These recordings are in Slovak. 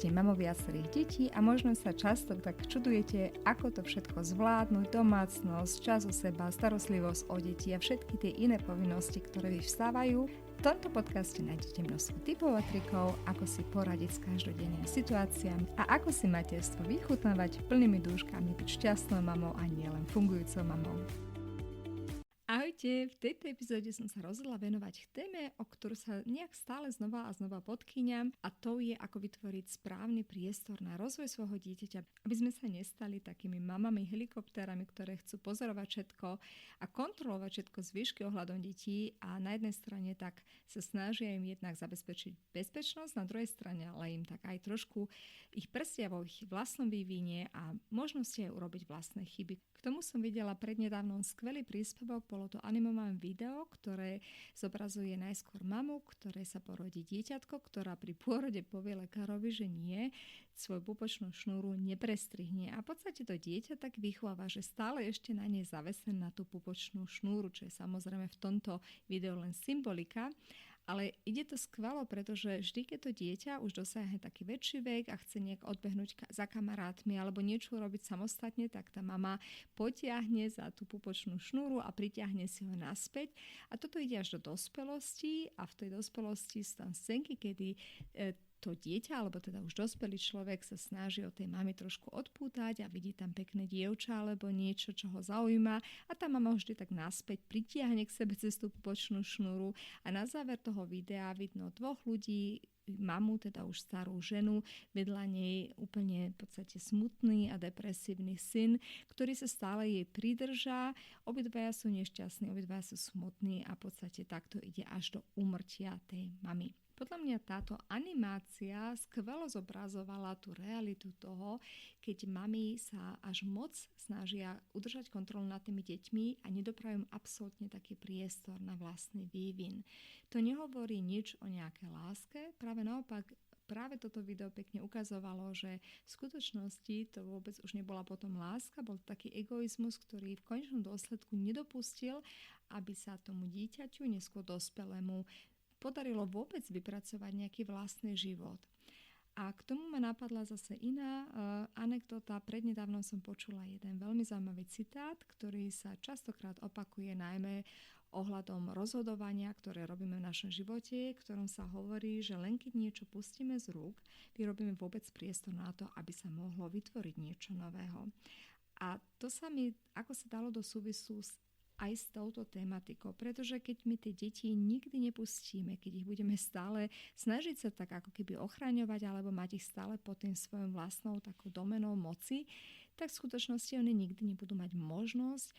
Ste mamou viacerých detí a možno sa často tak čudujete, ako to všetko zvládnuť, domácnosť, čas o seba, starostlivosť o deti a všetky tie iné povinnosti, ktoré vyvstávajú. V tomto podcaste nájdete množstvo tipov a trikov, ako si poradiť s každodennými situáciami a ako si materstvo vychutnávať plnými dúškami, byť šťastnou mamou a nielen fungujúcou mamou. Ahojte, v tejto epizóde som sa rozhodla venovať téme, o ktorú sa nejak stále znova a znova podkýňam, a to je, ako vytvoriť správny priestor na rozvoj svojho dieťaťa, aby sme sa nestali takými mamami helikoptérami, ktoré chcú pozorovať všetko a kontrolovať všetko z výšky ohľadom detí a na jednej strane tak sa snažia im jednak zabezpečiť bezpečnosť, na druhej strane ale im tak aj trošku ich prstia vo ich vlastnom vývine a možnosti aj urobiť vlastné chyby. K tomu som videla prednedávnom skvelý príspevok, bolo to animované video, ktoré zobrazuje najskôr mamu, ktoré sa porodí dieťatko, ktorá pri pôrode povie lekárovi, že nie, svoju pupočnú šnúru neprestrihne. A v podstate to dieťa tak vychováva, že stále ešte na nej zavesené na tú pupočnú šnúru, čo je samozrejme v tomto videu len symbolika. Ale ide to skvelo, pretože vždy, keď to dieťa už dosiahne taký väčší vek a chce nejak odbehnúť za kamarátmi alebo niečo robiť samostatne, tak tá mama potiahne za tú pupočnú šnúru a pritiahne si ho naspäť. A toto ide až do dospelosti a v tej dospelosti sú tam scénky, kedy to dieťa, alebo teda už dospelý človek sa snaží od tej mamy trošku odpútať a vidí tam pekné dievča alebo niečo, čo ho zaujíma a tá mama vždy tak naspäť pritiahne k sebe cez tú pupočnú šnúru a na záver toho videa vidno dvoch ľudí, mamu, teda už starú ženu, vedľa nej úplne v podstate smutný a depresívny syn, ktorý sa stále jej pridržá. Obidvaja sú nešťastní, obidvaja sú smutní a v podstate takto ide až do úmrtia tej mamy. Podľa mňa táto animácia skvelo zobrazovala tú realitu toho, keď mami sa až moc snažia udržať kontrolu nad tými deťmi a nedopravujú absolútne taký priestor na vlastný vývin. To nehovorí nič o nejakej láske, práve naopak. Práve toto video pekne ukazovalo, že v skutočnosti to vôbec už nebola potom láska, bol to taký egoizmus, ktorý v konečnom dôsledku nedopustil, aby sa tomu dieťaťu, neskôr dospelému, podarilo vôbec vypracovať nejaký vlastný život. A k tomu ma napadla zase iná anekdota. Prednedávnom som počula jeden veľmi zaujímavý citát, ktorý sa častokrát opakuje najmä ohľadom rozhodovania, ktoré robíme v našom živote, v ktorom sa hovorí, že len keď niečo pustíme z rúk, vyrobíme vôbec priestor na to, aby sa mohlo vytvoriť niečo nového. A to sa mi, ako sa dalo do súvisu aj s touto tematikou, pretože keď my tie deti nikdy nepustíme, keď ich budeme stále snažiť sa tak ako keby ochraňovať alebo mať ich stále pod tým svojou vlastnou takou domenou moci, tak v skutočnosti oni nikdy nebudú mať možnosť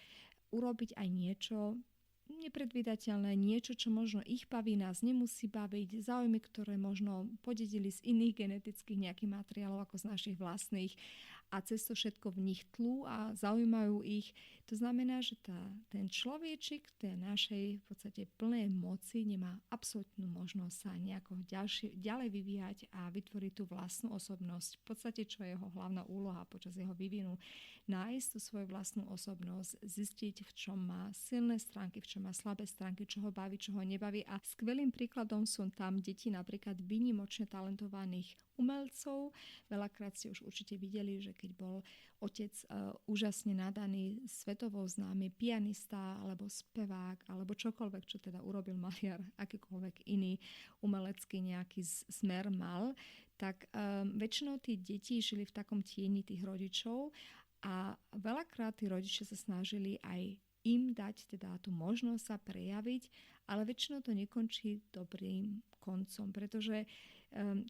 urobiť aj niečo nepredvídateľné, niečo, čo možno ich baví, nás nemusí baviť, záujmy, ktoré možno podedili z iných genetických nejakých materiálov ako z našich vlastných a cez to všetko v nich tlú a zaujímajú ich. To znamená, že ten človečik tej našej v podstate plnej moci nemá absolútnu možnosť sa nejako ďalej vyvíjať a vytvoriť tú vlastnú osobnosť. V podstate, čo je jeho hlavná úloha počas jeho vývinu, nájsť tú svoju vlastnú osobnosť, zistiť, v čom má silné stránky, v čom má slabé stránky, čo ho baví, čo ho nebaví. A skvelým príkladom sú tam deti napríklad výnimočne talentovaných umelcov. Veľakrát ste už určite videli, že keď bol otec úžasne nadaný, svetovo známy pianista alebo spevák alebo čokoľvek, čo teda urobil maliar, akýkoľvek iný umelecký nejaký smer mal, tak väčšinou tí deti žili v takom tieni tých rodičov a veľakrát tí rodičia sa snažili aj im dať teda tú možnosť sa prejaviť, ale väčšinou to nekončí dobrým koncom, pretože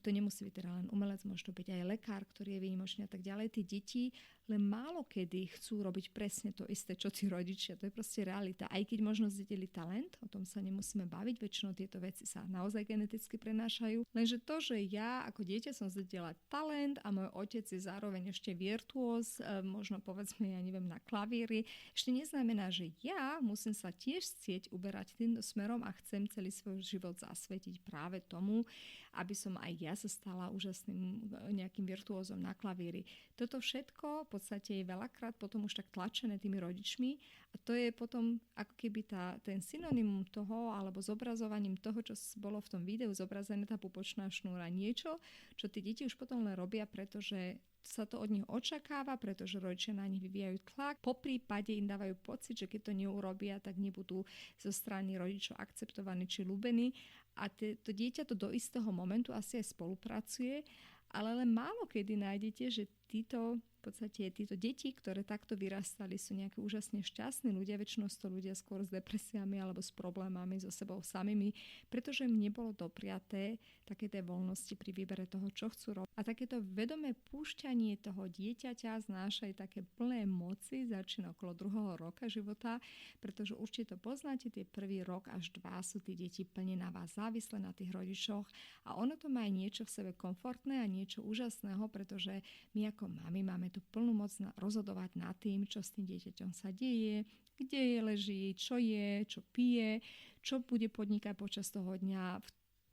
to nemusí byť teda len umelec, môže to byť aj lekár, ktorý je výnimočný a tak ďalej. Tí deti len málo kedy chcú robiť presne to isté, čo tí rodičia. To je proste realita. Aj keď možno zdedili talent, o tom sa nemusíme baviť, väčšinou tieto veci sa naozaj geneticky prenášajú. Lenže to, že ja ako dieťa som zdedila talent a môj otec je zároveň ešte virtuós, možno povedzme, ja neviem, na klavíri, ešte neznamená, že ja musím sa tiež chcieť uberať týmto smerom smerom a chcem celý svoj život zasvetiť práve tomu, aby som aj ja sa stala úžasným nejakým virtuózom na klavíri. Toto všetko v podstate je veľakrát potom už tak tlačené tými rodičmi a to je potom ako keby ten synonymum toho alebo zobrazovaním toho, čo bolo v tom videu zobrazené, tá pupočná šnúra, niečo, čo tí deti už potom len robia, pretože sa to od nich očakáva, pretože rodičia na nich vyvíjajú tlak. Po prípade im dávajú pocit, že keď to neurobia, tak nebudú zo strany rodičov akceptovaní či ľúbení. A to dieťa to do istého momentu asi aj spolupracuje, ale len málo kedy nájdete, že títo deti, ktoré takto vyrastali, sú nejaké úžasne šťastní ľudia, väčšinou sú to ľudia skôr s depresiami alebo s problémami so sebou samými, pretože im nebolo dopriaté také tej voľnosti pri výbere toho, čo chcú robiť. A takéto vedomé púšťanie toho dieťaťa znáša aj také plné moci, začína okolo 2. roka života, pretože určite to poznáte, tie prvý rok až 2 sú tí deti plne na vás závislé, na tých rodičoch a ono to má aj niečo v sebe komfortné a niečo úžasného, pretože my ako mami máme tú plnú moc rozhodovať nad tým, čo s tým dieťaťom sa deje, kde leží, čo je, čo pije, čo bude podnikať počas toho dňa.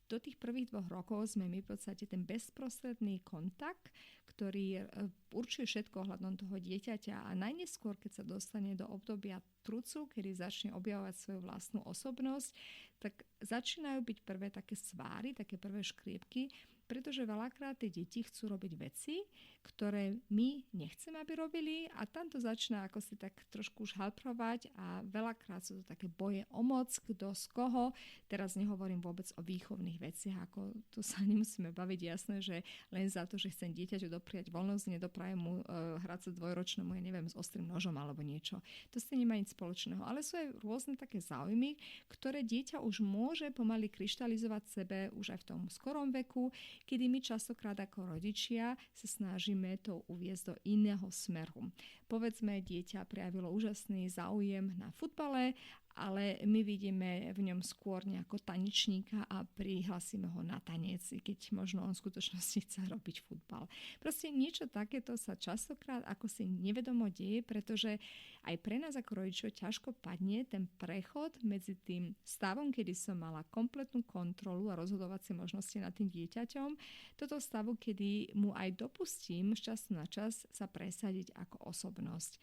Do tých prvých 2 rokov sme my v podstate ten bezprostredný kontakt, ktorý určuje všetko ohľadom toho dieťaťa a najneskôr, keď sa dostane do obdobia trucu, kedy začne objavovať svoju vlastnú osobnosť, tak začínajú byť prvé také sváry, také prvé škriepky, pretože veľakrát tie deti chcú robiť veci, ktoré my nechceme, aby robili a tam to začína ako si tak trošku už halprovať a veľakrát sú to také boje o moc, kto z koho. Teraz nehovorím vôbec o výchovných veciach, ako to sa nemusíme baviť, jasné, že len za to, že chcem dieťaťu dopriať voľnosť, nedoprajem mu hrať sa dvojročnému, ja neviem, s ostrým nožom alebo niečo. To s tým nemá nič spoločného, ale sú aj rôzne také záujmy, ktoré dieťa už môže pomaly kryštalizovať sebe už aj v tom skorom veku, kedy my častokrát ako rodičia sa snažíme to uviesť do iného smeru. Povedzme, dieťa prejavilo úžasný záujem na futbale, ale my vidíme v ňom skôr nejako tanečníka a prihlasíme ho na tanec, keď možno on v skutočnosti chce robiť futbal. Proste niečo takéto sa častokrát ako si nevedomo deje, pretože aj pre nás ako rodičov ťažko padne ten prechod medzi tým stavom, kedy som mala kompletnú kontrolu a rozhodovacie možnosti nad tým dieťaťom, toto stavu, kedy mu aj dopustím z času na čas sa presadiť ako osobnosť.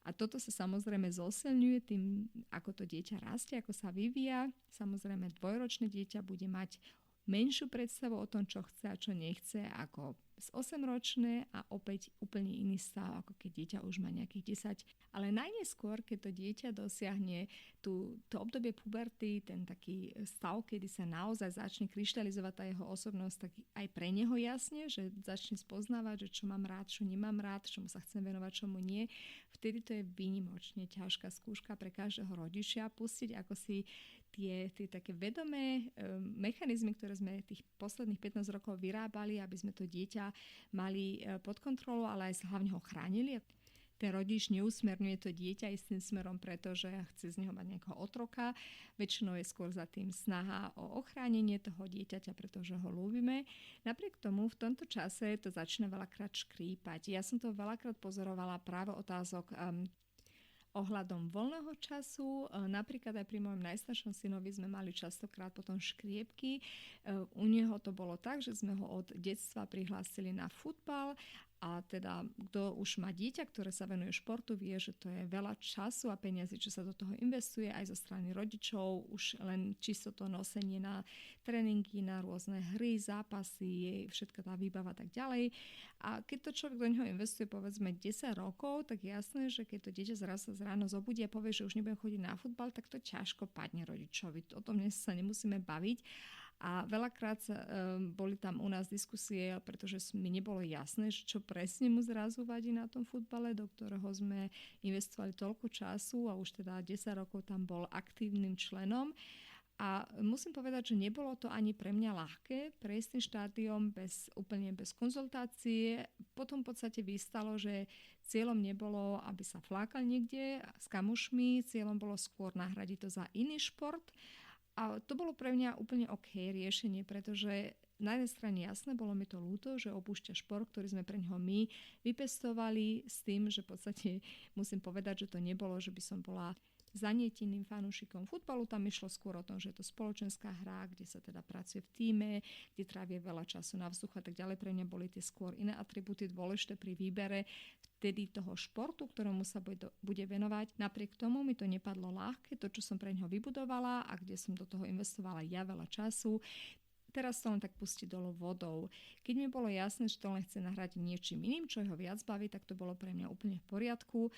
A toto sa samozrejme zosilňuje tým, ako to dieťa rastie, ako sa vyvíja. Samozrejme, 2-ročné dieťa bude mať menšiu predstavu o tom, čo chce a čo nechce, ako z 8-ročné a opäť úplne iný stav, ako keď dieťa už má nejakých 10. Ale najneskôr, keď to dieťa dosiahne to obdobie puberty, ten taký stav, kedy sa naozaj začne kryštalizovať tá jeho osobnosť, tak aj pre neho jasne, že začne spoznávať, že čo mám rád, čo nemám rád, čomu sa chcem venovať, čomu nie. Vtedy to je výnimočne ťažká skúška pre každého rodiča pustiť, ako si tie také vedomé mechanizmy, ktoré sme tých posledných 15 rokov vyrábali, aby sme to dieťa mali pod kontrolou, ale aj hlavne ho chránili. Ten rodič neusmerňuje to dieťa istým smerom, pretože chce z neho mať nejakého otroka. Väčšinou je skôr za tým snaha o ochránenie toho dieťaťa, pretože ho ľúbime. Napriek tomu v tomto čase to začína veľakrát škrípať. Ja som to veľakrát pozorovala práve otázok ohľadom voľného času. Napríklad aj pri mojom najstaršom synovi sme mali častokrát potom škriepky. U neho to bolo tak, že sme ho od detstva prihlásili na futbal a teda kto už má dieťa, ktoré sa venuje športu, vie, že to je veľa času a peniazy, čo sa do toho investuje aj zo strany rodičov, už len čisto to nosenie na tréningy, na rôzne hry, zápasy, všetko tá výbava a tak ďalej. A keď to človek do neho investuje povedzme 10 rokov, tak jasné, že keď to dieťa zrazu ráno zobudí a povie, že už nebudem chodiť na futbal, tak to ťažko padne rodičovi. O tom dnes sa nemusíme baviť. A veľakrát boli tam u nás diskusie, pretože mi nebolo jasné, čo presne mu zrazu vadí na tom futbale, do ktorého sme investovali toľko času a už teda 10 rokov tam bol aktívnym členom. A musím povedať, že nebolo to ani pre mňa ľahké prejsť tým štádiom úplne bez konzultácie. Potom v podstate vystalo, že cieľom nebolo, aby sa flákal niekde s kamošmi, cieľom bolo skôr nahradiť to za iný šport. A to bolo pre mňa úplne OK riešenie, pretože na jednej strane jasné, bolo mi to ľúto, že opúšťa šport, ktorý sme pre ňoho my vypestovali s tým, že v podstate musím povedať, že to nebolo, že by som bola zanieteným fanúšikom futbalu. Tam išlo skôr o tom, že je to spoločenská hra, kde sa teda pracuje v tíme, kde trávia veľa času na vzduchu a tak ďalej. Pre mňa boli tie skôr iné atribúty dôležité pri výbere vtedy toho športu, ktorému sa bude venovať. Napriek tomu mi to nepadlo ľahké, to, čo som pre ňoho vybudovala a kde som do toho investovala ja veľa času. Teraz to len tak pustiť dolu vodou. Keď mi bolo jasné, že to len chce nahrať niečím iným, čo ho viac baví, tak to bolo pre mňa úplne v poriadku.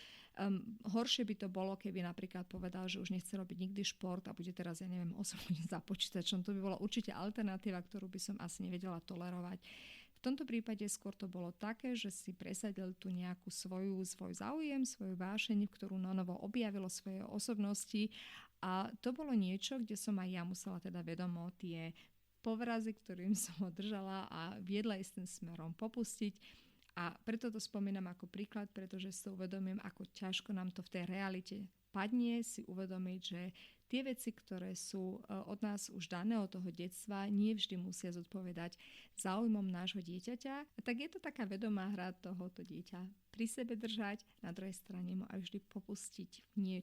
Horšie by to bolo, keby napríklad povedal, že už nechce robiť nikdy šport a bude teraz, 8 hodín za počítačom. To by bola určite alternatíva, ktorú by som asi nevedela tolerovať. V tomto prípade skôr to bolo také, že si presadil tu nejakú svoj záujem, svoju vášeň, ktorú nonovo objavilo svoje osobnosti a to bolo niečo, kde som aj ja musela teda vedomo tie povrazy, ktorým som ho držala a viedla istým smerom popustiť. A preto to spomínam ako príklad, pretože si uvedomím, ako ťažko nám to v tej realite padne, si uvedomiť, že tie veci, ktoré sú od nás už dané od toho detstva, nie vždy musia zodpovedať záujmom nášho dieťaťa. A tak je to taká vedomá hra tohoto dieťa pri sebe držať, na druhej strane mu aj vždy popustiť v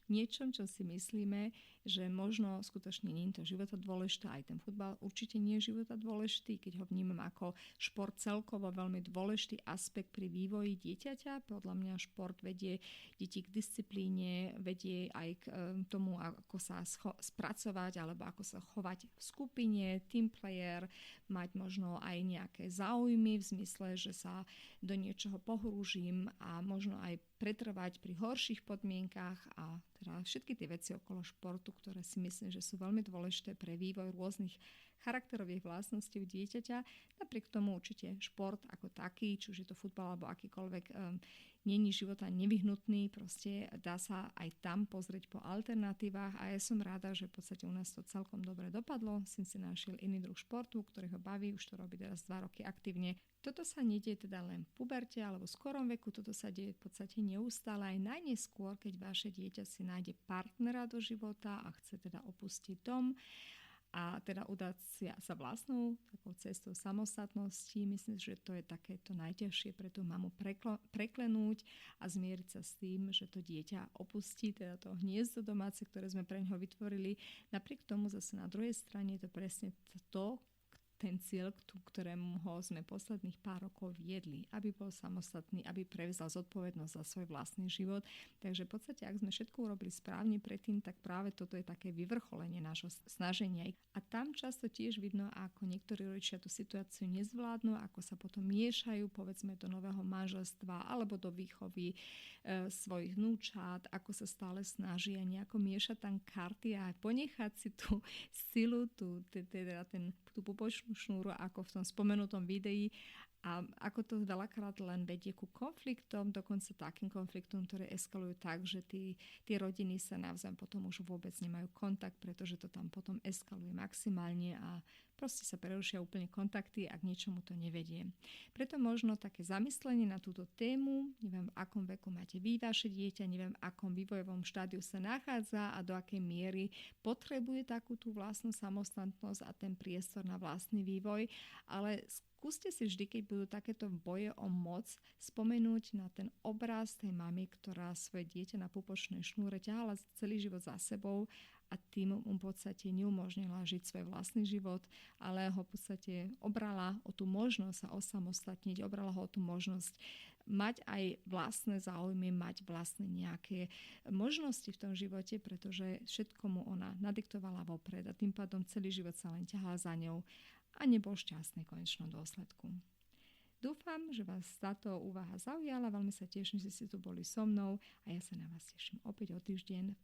niečom, čo si myslíme, že možno skutočne nie je to života dôležité, aj ten futbal určite nie je života dôležitý, keď ho vnímam ako šport celkovo veľmi dôležitý aspekt pri vývoji dieťaťa. Podľa mňa šport vedie deti k disciplíne, vedie aj k tomu, ako sa spracovať alebo ako sa chovať v skupine, team player, mať možno aj nejaké záujmy v zmysle, že sa do niečoho pohrúžim a možno aj pretrvať pri horších podmienkach a teda všetky tie veci okolo športu, ktoré si myslím, že sú veľmi dôležité pre vývoj rôznych charakterových vlastností u dieťaťa. Napriek tomu určite šport ako taký, či už je to futbal alebo akýkoľvek, není života nevyhnutný, proste dá sa aj tam pozrieť po alternatívach a ja som rada, že v podstate u nás to celkom dobre dopadlo. Syn si našiel iný druh športu, ktorý ho baví, už to robí teraz 2 roky aktívne. Toto sa nedieje teda len v puberte alebo v skorom veku, toto sa deje v podstate neustále aj najneskôr, keď vaše dieťa si nájde partnera do života a chce teda opustiť dom a teda udať sa vlastnou takou cestou samostatnosti. Myslím, že to je takéto najťažšie pre tú mamu preklenúť a zmieriť sa s tým, že to dieťa opustí teda to hniezdo domáce, ktoré sme pre ňoho vytvorili. Napriek tomu zase na druhej strane je to presne ten cieľ, ktorému ho sme posledných pár rokov viedli, aby bol samostatný, aby prevzal zodpovednosť za svoj vlastný život. Takže v podstate, ak sme všetko urobili správne predtým, tak práve toto je také vyvrcholenie nášho snaženia. A tam často tiež vidno, ako niektorí rodičia tú situáciu nezvládnu, ako sa potom miešajú, povedzme, do nového manželstva alebo do výchovy svojich vnúčat, ako sa stále snažia nejako miešať tam karty a ponechať si tú silu, tú pupočnú šnúru, ako v tom spomenutom videi a ako to veľakrát len vedie ku konfliktom, dokonca takým konfliktom, ktoré eskalujú tak, že tie rodiny sa navzájom potom už vôbec nemajú kontakt, pretože to tam potom eskaluje maximálne a proste sa prerušia úplne kontakty a k ničomu to nevedie. Preto možno také zamyslenie na túto tému, neviem, v akom veku máte vy vaše dieťa, neviem, v akom vývojovom štádiu sa nachádza a do akej miery potrebuje takú tú vlastnú samostatnosť a ten priestor na vlastný vývoj, ale skúste si vždy, keď budú takéto boje o moc, spomenúť na ten obraz tej mamy, ktorá svoje dieťa na pupočnej šnúre ťahala celý život za sebou a tým mu v podstate neumožnila žiť svoj vlastný život, ale ho v podstate obrala o tú možnosť sa osamostatniť, obrala ho o tú možnosť mať aj vlastné záujmy, mať vlastné nejaké možnosti v tom živote, pretože všetko mu ona nadiktovala vopred a tým pádom celý život sa len ťahala za ňou a nebol šťastný v konečnom dôsledku. Dúfam, že vás táto úvaha zaujala, veľmi sa teším, že ste tu boli so mnou a ja sa na vás teším opäť o týždeň.